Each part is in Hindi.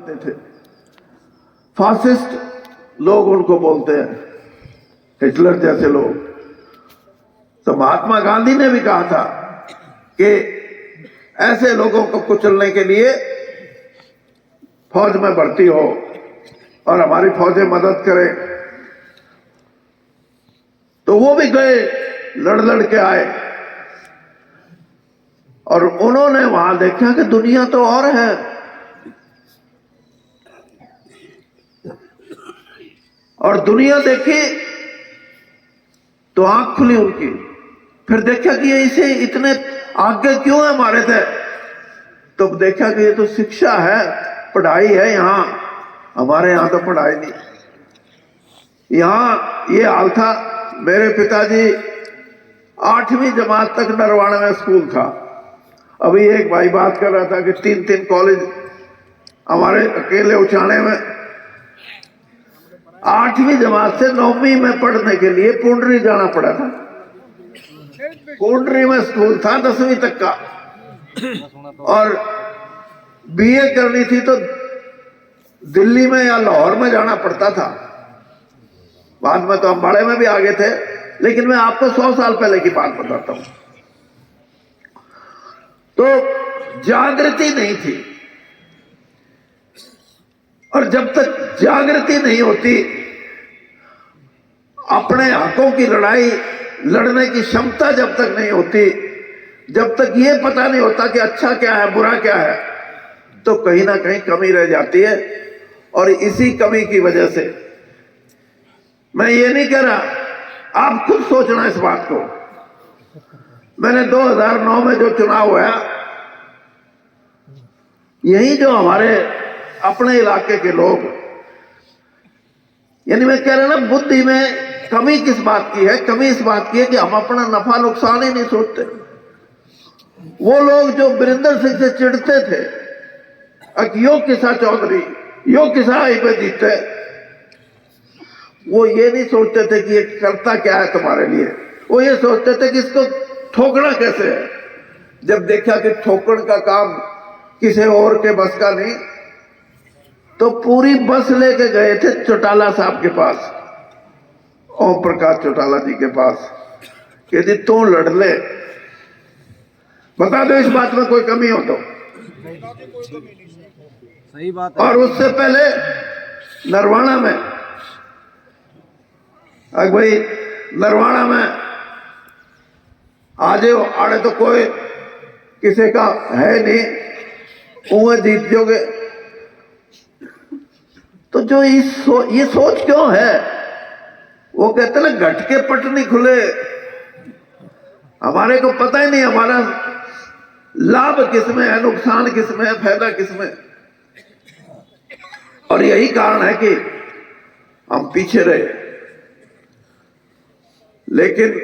करते थे। फासिस्ट लोग उनको बोलते हैं, हिटलर जैसे लोग। तो महात्मा गांधी ने भी कहा था कि ऐसे लोगों को कुचलने के लिए फौज में भर्ती हो और हमारी फौजें मदद करें। तो वो भी गए, लड़ लड़ के आए और उन्होंने वहां देखा कि दुनिया तो और है। और दुनिया देखी तो आंख खुली उनकी। फिर देखा कि ये इसे इतने आगे क्यों है हमारे थे। तो देखा कि ये तो शिक्षा है, पढ़ाई है। यहां हमारे यहां तो पढ़ाई नहीं। यहां ये हाल था। मेरे पिताजी 8वीं जमात तक नरवाना में स्कूल था। अभी एक भाई बात कर रहा था कि 3-3 कॉलेज हमारे अकेले उचाने में। 8वीं जमात से 9वीं में पढ़ने के लिए पुंडरी जाना पड़ा था। पुंडरी में स्कूल था 10वीं तक का, और बीए करनी थी तो दिल्ली में या लाहौर में जाना पड़ता था। बाद में तो हम बड़े में भी आगे थे, लेकिन मैं आपको 100 साल पहले की बात बताता हूं। तो जागृति नहीं थी, और जब तक जागृति नहीं होती, अपने हकों की लड़ाई लड़ने की क्षमता जब तक नहीं होती, जब तक ये पता नहीं होता कि अच्छा क्या है बुरा क्या है, तो कहीं ना कहीं कमी रह जाती है। और इसी कमी की वजह से मैं ये नहीं कह रहा, आप खुद सोचना इस बात को। मैंने 2009 में जो चुनाव हुआ, यही जो हमारे अपने इलाके के लोग, यानी मैं कह रहा ना, बुद्धि में कमी किस बात की है? कमी इस बात की है कि हम अपना नफा नुकसान ही नहीं सोचते। वो लोग जो वीरेंद्र सिंह से चिढ़ते थे, यो किसा चौधरी, यो किसा पे जीते, वो ये नहीं सोचते थे कि ये करता क्या है तुम्हारे लिए। वो ये सोचते थे कि इसको ठोकना कैसे है। जब देखा कि ठोकने का काम किसी और के बस का नहीं, तो पूरी बस लेके गए थे चौटाला साहब के पास, ओम प्रकाश चौटाला जी के पास, कि जी तू लड़ ले, बता दो इस बात में कोई कमी हो तो। सही बात है। और उससे पहले नरवाना में, अगर भाई नरवाना में आजे आड़े तो कोई किसी का है नहीं, उन्हें जीत जोगे। तो जो ये सोच क्यों है? वो कहते ना, घट के पट नहीं खुले। हमारे को पता ही नहीं हमारा लाभ किसमें है, नुकसान किसमें है, फायदा किसमें। और यही कारण है कि हम पीछे रहे। लेकिन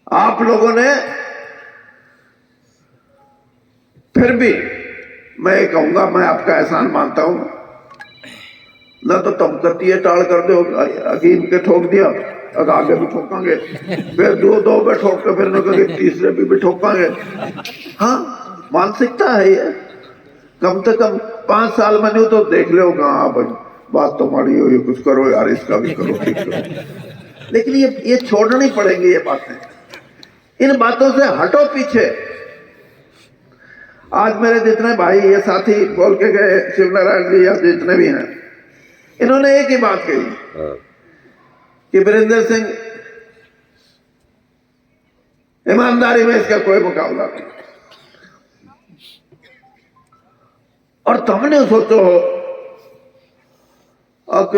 आप लोगों ने फिर भी, मैं ये कहूंगा, मैं आपका एहसान मानता हूं। ना तो तुम कतिये टाल कर दो, अकीम के ठोक दिया, अब आगे भी ठोकांगे, फिर दो पे ठोक के फिर न तीसरे भी ठोकांगे। हाँ, मानसिकता है ये। कम से कम 5 साल में नहीं तो देख लो, हाँ भाई बात तो माड़ी हो, ये कुछ करो यार, इसका भी करो, ठीक करो। लेकिन ये छोड़नी पड़ेंगी ये बातें। इन बातों से हटो पीछे। आज मेरे जितने भाई ये साथी बोल के गए, शिवनारायण जी या जितने भी हैं, इन्होंने एक ही बात कही कि वीरेंद्र सिंह, ईमानदारी में इसका कोई मुकाबला नहीं। और तुमने सोचो अब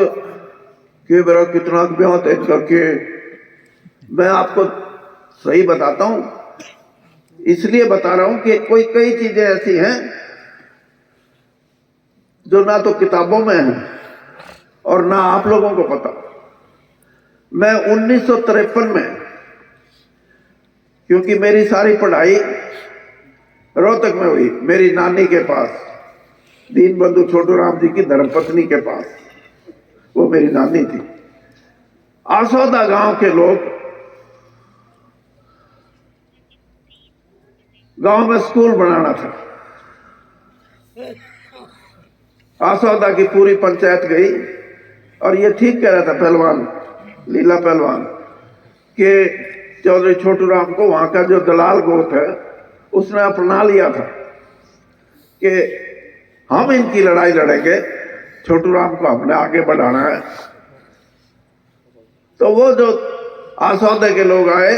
कि मेरा कितना ब्याह तेज करके, मैं आपको सही बताता हूं, इसलिए बता रहा हूं कि कई चीजें ऐसी हैं जो ना तो किताबों में है और ना आप लोगों को पता। मैं 1953 में, क्योंकि मेरी सारी पढ़ाई रोहतक में हुई, मेरी नानी के पास, दीनबंधु छोटूराम जी की धर्मपत्नी के पास, वो मेरी नानी थी। आसौदा गांव के लोग, गांव में स्कूल बनाना था, आसौदा की पूरी पंचायत गई और ये ठीक कह रहा था पहलवान, लीला पहलवान, कि चौधरी छोटू राम को वहां का जो दलाल गोत है उसने अपना लिया था कि हम इनकी लड़ाई लड़ेंगे, छोटू राम को हमने आगे बढ़ाना है। तो वो जो आसौदे के लोग आए,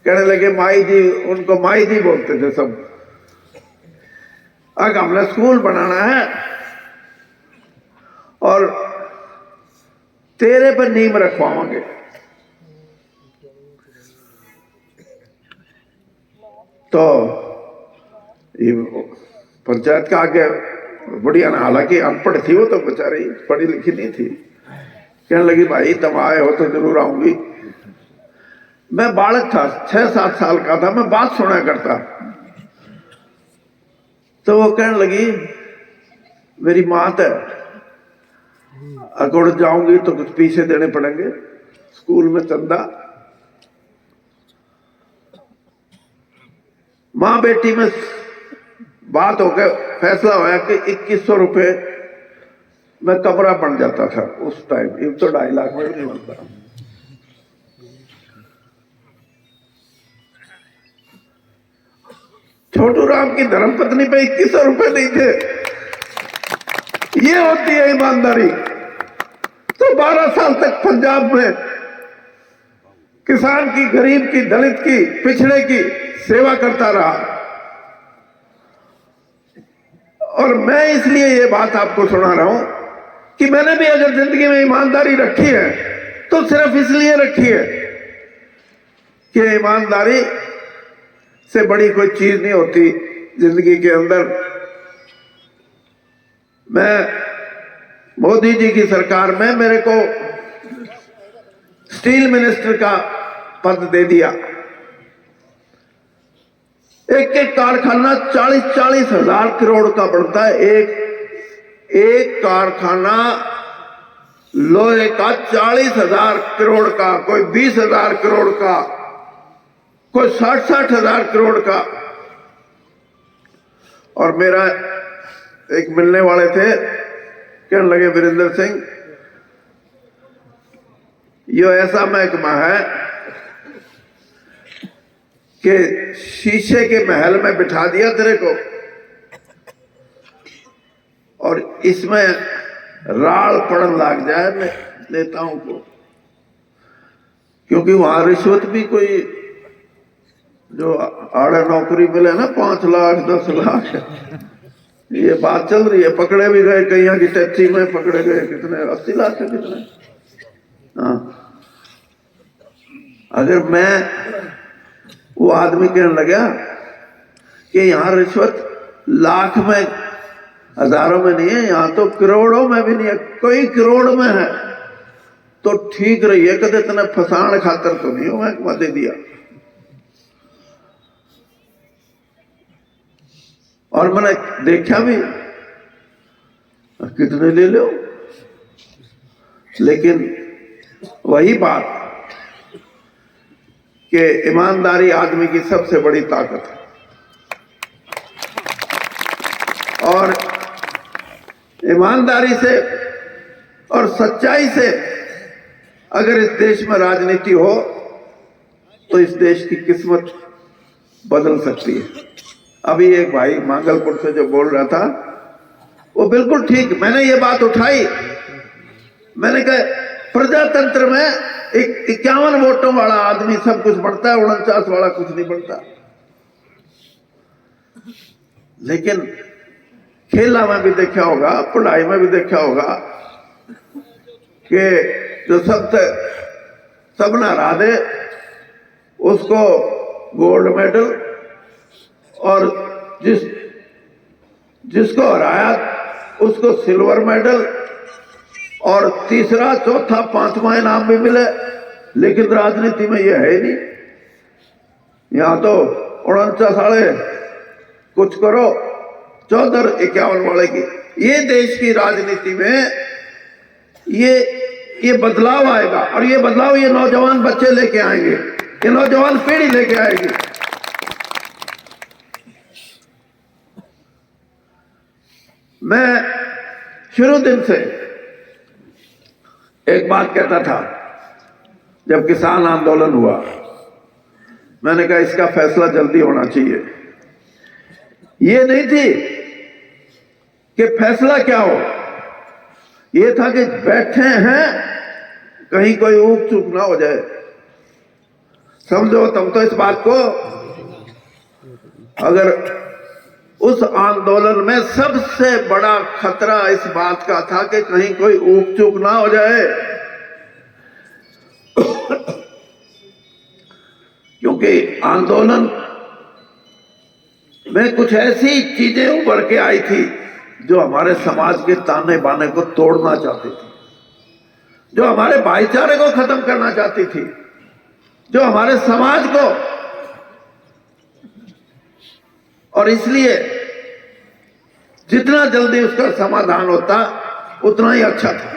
कहने लगे माई जी, उनको माई जी बोलते थे सब, अगर हमने स्कूल बनाना है और तेरे पर नींव रखवाओगे। तो ये पंचायत का आगे बुढ़िया ना, हालांकि अनपढ़ थी वो तो बेचारी, पढ़ी लिखी नहीं थी, कहने लगी भाई तुम आए हो तो जरूर आऊंगी। मैं बालक था, 6-7 साल का था, मैं बात सुना करता। तो वो कहने लगी मेरी मात है, अगर जाऊंगी तो कुछ पैसे देने पड़ेंगे स्कूल में, चंदा। मां बेटी में बात होकर फैसला होया कि 2100 रुपए में कमरा बन जाता था उस टाइम, ये तो 2.5 लाख में भी नहीं बनता। छोटू राम की धर्मपत्नी पे 2100 रुपए नहीं थे। ये होती है ईमानदारी। तो 12 साल तक पंजाब में किसान की, गरीब की, दलित की, पिछड़े की सेवा करता रहा। और मैं इसलिए ये बात आपको सुना रहा हूं कि मैंने भी अगर जिंदगी में ईमानदारी रखी है तो सिर्फ इसलिए रखी है कि ईमानदारी से बड़ी कोई चीज नहीं होती जिंदगी के अंदर। मैं मोदी जी की सरकार में मेरे को स्टील मिनिस्टर का पद दे दिया। एक एक कारखाना 40-40 हजार करोड़ का बनता है। एक कारखाना लोहे का 40,000 करोड़ का, कोई 20,000 करोड़ का, कोई 60-60 हजार करोड़ का। और मेरा एक मिलने वाले थे, कहने लगे वीरेंद्र सिंह, ये ऐसा महकमा है कि शीशे के महल में बिठा दिया तेरे को और इसमें राल पड़न लग जाए नेताओं को, क्योंकि वहां रिश्वत भी कोई जो आड़ा नौकरी मिले ना 5 लाख 10 लाख, ये बात चल रही है। पकड़े भी गए, कहीं की टैक्सी में पकड़े गए, कितने 80 लाख है कितने। हाँ, अगर मैं वो आदमी कहने लगा कि यहां रिश्वत लाख में, हजारों में नहीं है, यहां तो करोड़ों में भी नहीं है, कोई करोड़ में है, तो ठीक रही है, कदे इतना फसान खातर तो नहीं हो महकमा दे दिया। और मैंने देखा भी कितने ले लो, लेकिन वही बात कि ईमानदारी आदमी की सबसे बड़ी ताकत है। और ईमानदारी से और सच्चाई से अगर इस देश में राजनीति हो तो इस देश की किस्मत बदल सकती है। अभी एक भाई मांगलपुर से जो बोल रहा था वो बिल्कुल ठीक, मैंने ये बात उठाई, मैंने कहा प्रजातंत्र में 51 वोटों वाला आदमी सब कुछ बढ़ता है, 49 वाला कुछ नहीं बढ़ता। लेकिन खेला में भी देखा होगा, पढ़ाई में भी देखा होगा कि जो सब ना हरा दे उसको गोल्ड मेडल, और जिसको हराया उसको सिल्वर मेडल, और तीसरा, चौथा, 5वां इनाम भी मिले। लेकिन राजनीति में ये है ही नहीं। यहां तो 49 वाले कुछ करो, 54-51 वाले की। ये देश की राजनीति में ये बदलाव आएगा, और ये बदलाव ये नौजवान बच्चे लेके आएंगे, ये नौजवान पीढ़ी लेके आएगी। मैं शुरू दिन से एक बात कहता था, जब किसान आंदोलन हुआ, मैंने कहा इसका फैसला जल्दी होना चाहिए। ये नहीं थी कि फैसला क्या हो, ये था कि बैठे हैं कहीं कोई ऊक चूक ना हो जाए। समझो तुम तो इस बात को, अगर उस आंदोलन में सबसे बड़ा खतरा इस बात का था कि कहीं कोई ऊक चूक ना हो जाए, क्योंकि आंदोलन में कुछ ऐसी चीजें उभर के आई थी जो हमारे समाज के ताने बाने को तोड़ना चाहती थी, जो हमारे भाईचारे को खत्म करना चाहती थी, जो हमारे समाज को, और इसलिए जितना जल्दी उसका समाधान होता उतना ही अच्छा था।